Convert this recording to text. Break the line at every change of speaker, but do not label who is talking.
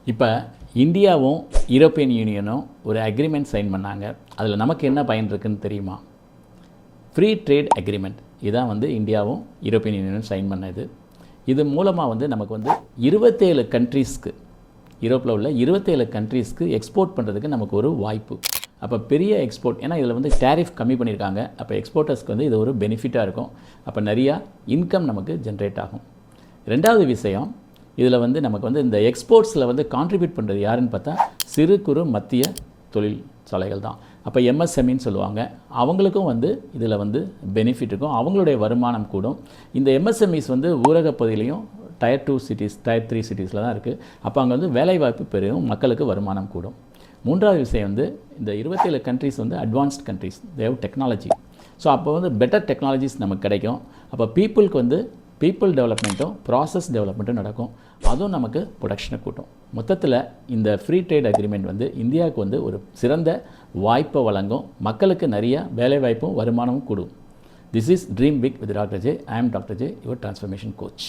இப்போ இந்தியாவும் யூரோப்பியன் யூனியனும் ஒரு அக்ரிமெண்ட் சைன் பண்ணாங்க. அதில் நமக்கு என்ன பயன் இருக்குதுன்னு தெரியுமா? Free trade agreement. இதான் வந்து இந்தியாவும் யூரோப்பியன் யூனியனும் சைன் பண்ணது. இது மூலமாக வந்து நமக்கு வந்து 27 கண்ட்ரீஸ்க்கு, யூரோப்பில் உள்ள 27 கண்ட்ரீஸ்க்கு எக்ஸ்போர்ட் பண்ணுறதுக்கு நமக்கு ஒரு வாய்ப்பு. அப்போ பெரிய எக்ஸ்போர்ட், ஏன்னா இதில் வந்து டேரிஃப் கம்மி பண்ணியிருக்காங்க. அப்போ எக்ஸ்போர்ட்டர்ஸ்க்கு வந்து இது ஒரு பெனிஃபிட்டாக இருக்கும். அப்போ நிறையா இன்கம் நமக்கு ஜென்ரேட் ஆகும். ரெண்டாவது விஷயம், இதில் வந்து நமக்கு வந்து இந்த எக்ஸ்போர்ட்ஸில் வந்து கான்ட்ரிபியூட் பண்ணுறது யாருன்னு பார்த்தா சிறு குறு மத்திய தொழிற்சாலைகள் தான். அப்போ எம்எஸ்எம்இன்னு சொல்லுவாங்க. அவங்களுக்கும் வந்து இதில் வந்து பெனிஃபிட் இருக்கும், அவங்களுடைய வருமானம் கூடும். இந்த எம்எஸ்எம்இஸ் வந்து ஊரக பகுதியிலையும் டயர் 2 சிட்டிஸ், டயர் 3 சிட்டிஸில் தான் இருக்குது. அப்போ அங்கே வந்து வேலைவாய்ப்பு பெரும், மக்களுக்கு வருமானம் கூடும். மூன்றாவது விஷயம் வந்து இந்த 27 கண்ட்ரீஸ் வந்து advanced countries, dev technology. So அப்போ வந்து பெட்டர் டெக்னாலஜிஸ் நமக்கு கிடைக்கும். அப்போ பீப்புளுக்கு வந்து பீப்புள் டெவலப்மெண்ட்டும் ப்ராசஸ் டெவலப்மெண்ட்டும் நடக்கும். அதுவும் நமக்கு ப்ரொடக்ஷனை கூட்டும். மொத்தத்தில் இந்த ஃப்ரீ ட்ரேட் அக்ரிமெண்ட் வந்து இந்தியாவுக்கு வந்து ஒரு சிறந்த வாய்ப்பை வழங்கும். மக்களுக்கு நிறைய வேலைவாய்ப்பும் வருமானமும் கூடும். This is dream big with doctor J. I am doctor J, your transformation coach.